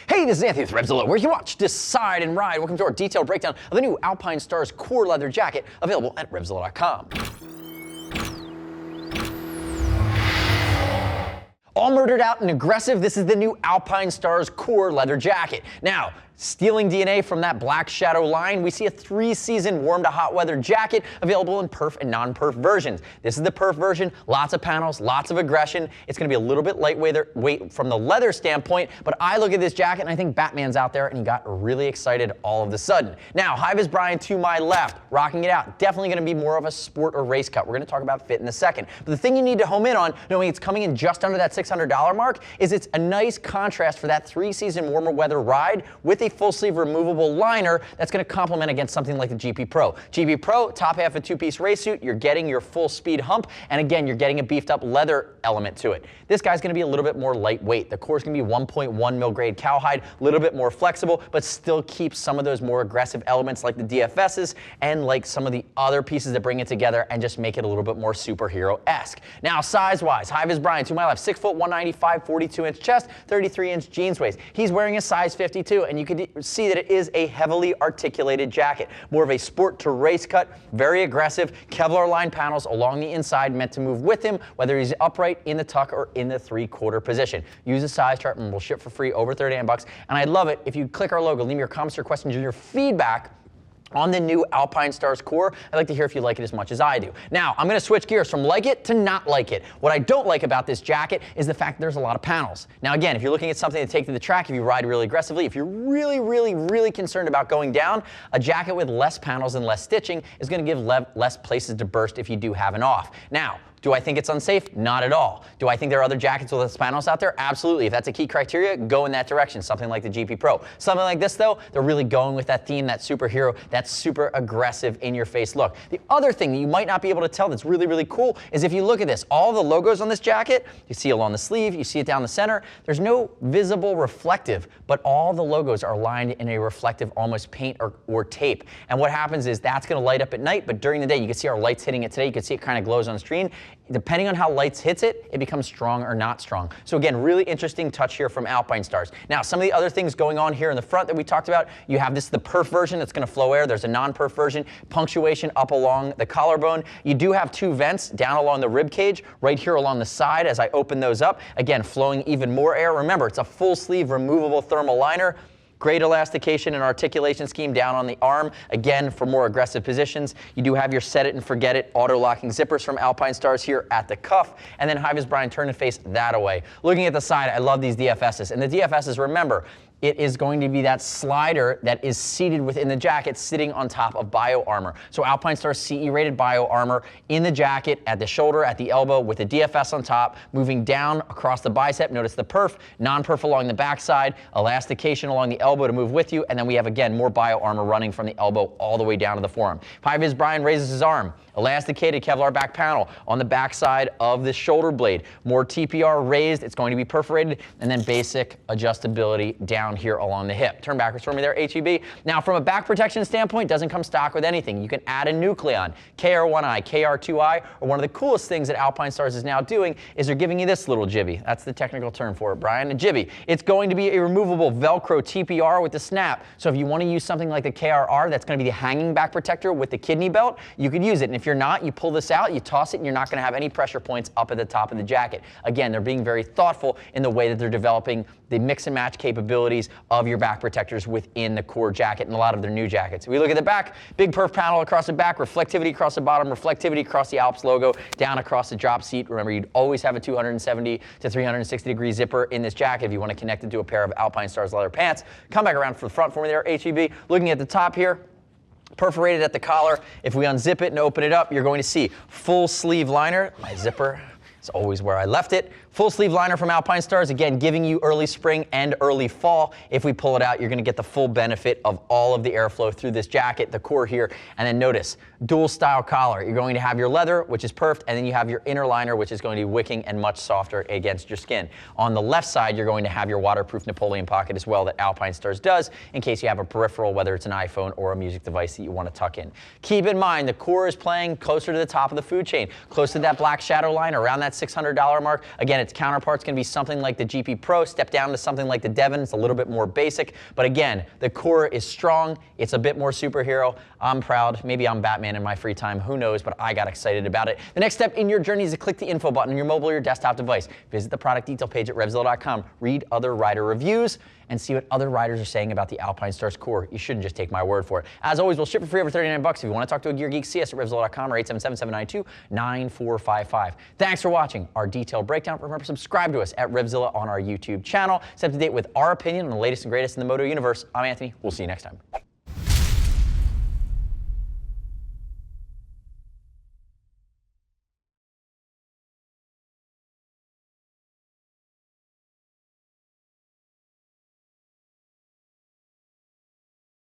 Hey, this is Anthony with RevZilla, where you watch, decide, and ride. Welcome to our detailed breakdown of the new Alpinestars Core Leather Jacket, available at RevZilla.com. All murdered out and aggressive, this is the new Alpinestars Core Leather Jacket. Now, stealing DNA from that Black Shadow line, we see a 3-season warm to hot weather jacket available in Perf and non-Perf versions. This is the Perf version, lots of panels, lots of aggression. It's going to be a little bit lightweight from the leather standpoint, but I look at this jacket and I think Batman's out there and he got really excited all of a sudden. Now, High-Vis Brian to my left, rocking it out. Definitely going to be more of a sport or race cut. We're going to talk about fit in a second. But the thing you need to home in on, knowing it's coming in just under that $600 mark, is it's a nice contrast for that 3-season warmer weather ride with a full sleeve removable liner that's going to complement against something like the GP Pro. GP Pro, top half a 2-piece race suit, you're getting your full speed hump, and again, you're getting a beefed up leather element to it. This guy's going to be a little bit more lightweight. The core is going to be 1.1 mil grade cowhide, a little bit more flexible, but still keeps some of those more aggressive elements like the DFSs and like some of the other pieces that bring it together and just make it a little bit more superhero-esque. Now, size-wise, High-Vis Brian to my left, 6 foot 195, 42-inch chest, 33-inch jeans waist. He's wearing a size 52, and you can see that it is a heavily articulated jacket. More of a sport to race cut, very aggressive, Kevlar lined panels along the inside meant to move with him, whether he's upright, in the tuck, or in the 3/4 position. Use a size chart and we'll ship for free over 39 bucks. And I'd love it if you click our logo, leave me your comments or questions or your feedback on the new Alpinestars Core. I'd like to hear if you like it as much as I do. Now, I'm going to switch gears from like it to not like it. What I don't like about this jacket is the fact that there's a lot of panels. Now, again, if you're looking at something to take to the track, if you ride really aggressively, if you're really concerned about going down, a jacket with less panels and less stitching is going to give less places to burst if you do have an off. Now, do I think it's unsafe? Not at all. Do I think there are other jackets with less panels out there? Absolutely. If that's a key criteria, go in that direction, something like the GP Pro. Something like this, though, they're really going with that theme, that superhero, that super aggressive, in-your-face look. The other thing that you might not be able to tell that's really cool is if you look at this, all the logos on this jacket, you see along the sleeve, you see it down the center, there's no visible reflective, but all the logos are lined in a reflective, almost paint or tape. And what happens is that's going to light up at night, but during the day, you can see our lights hitting it today, you can see it kind of glows on screen. Depending on how lights hits it, it becomes strong or not strong. So again, really interesting touch here from Alpinestars. Now, some of the other things going on here in the front that we talked about, you have the Perf version that's going to flow air. There's a non-Perf version, punctuation up along the collarbone. You do have 2 vents down along the rib cage, right here along the side as I open those up. Again, flowing even more air. Remember, it's a full sleeve removable thermal liner. Great elastication and articulation scheme down on the arm, again, for more aggressive positions. You do have your set it and forget it auto-locking zippers from Alpinestars here at the cuff. And then High-Vis Brian, turn and face that away. Looking at the side, I love these DFSs. And the DFSs, remember, it is going to be that slider that is seated within the jacket, sitting on top of bio armor. So Alpinestars CE-rated bio armor in the jacket, at the shoulder, at the elbow, with a DFS on top, moving down across the bicep. Notice the Perf, non-Perf along the backside, elastication along the elbow to move with you, and then we have, again, more bio armor running from the elbow all the way down to the forearm. High-Vis Brian raises his arm, elasticated Kevlar back panel on the backside of the shoulder blade. More TPR raised, it's going to be perforated, and then basic adjustability down here along the hip. Turn backwards for me there, HEB. Now, from a back protection standpoint, doesn't come stock with anything. You can add a Nucleon, KR1i, KR2i, or one of the coolest things that Alpinestars is now doing is they're giving you this little jibby. That's the technical term for it, Brian, a jibby. It's going to be a removable Velcro Tpr with the snap. So if you want to use something like the KRR, that's going to be the hanging back protector with the kidney belt, you could use it. And if you're not, you pull this out, you toss it, and you're not going to have any pressure points up at the top of the jacket. Again, they're being very thoughtful in the way that they're developing the mix and match capabilities of your back protectors within the Core Jacket and a lot of their new jackets. If we look at the back, big Perf panel across the back, reflectivity across the bottom, reflectivity across the Alps logo, down across the drop seat. Remember, you'd always have a 270 to 360 degree zipper in this jacket if you want to connect it to a pair of Alpinestars leather pants. Come back around for the front for me there, HEB. Looking at the top here, perforated at the collar. If we unzip it and open it up, you're going to see full sleeve liner. My zipper is always where I left it. Full sleeve liner from Alpinestars, again, giving you early spring and early fall. If we pull it out, you're going to get the full benefit of all of the airflow through this jacket, the core here. And then notice, dual style collar. You're going to have your leather, which is perfed, and then you have your inner liner, which is going to be wicking and much softer against your skin. On the left side, you're going to have your waterproof Napoleon pocket as well that Alpinestars does in case you have a peripheral, whether it's an iPhone or a music device that you want to tuck in. Keep in mind, the core is playing closer to the top of the food chain, close to that Black Shadow line, around that $600 mark. Again, its counterpart's going to be something like the GP Pro. Step down to something like the Devon. It's a little bit more basic. But again, the Core is strong. It's a bit more superhero. I'm proud. Maybe I'm Batman in my free time. Who knows? But I got excited about it. The next step in your journey is to click the info button on your mobile or your desktop device. Visit the product detail page at RevZilla.com. Read other rider reviews and see what other riders are saying about the Alpinestars Core. You shouldn't just take my word for it. As always, we'll ship for free over $39. If you want to talk to a gear geek, see us at RevZilla.com or 877-792-9455. Thanks for watching our detailed breakdown. Remember, subscribe to us at RevZilla on our YouTube channel. Stay up to date with our opinion on the latest and greatest in the Moto universe. I'm Anthony. We'll see you next time.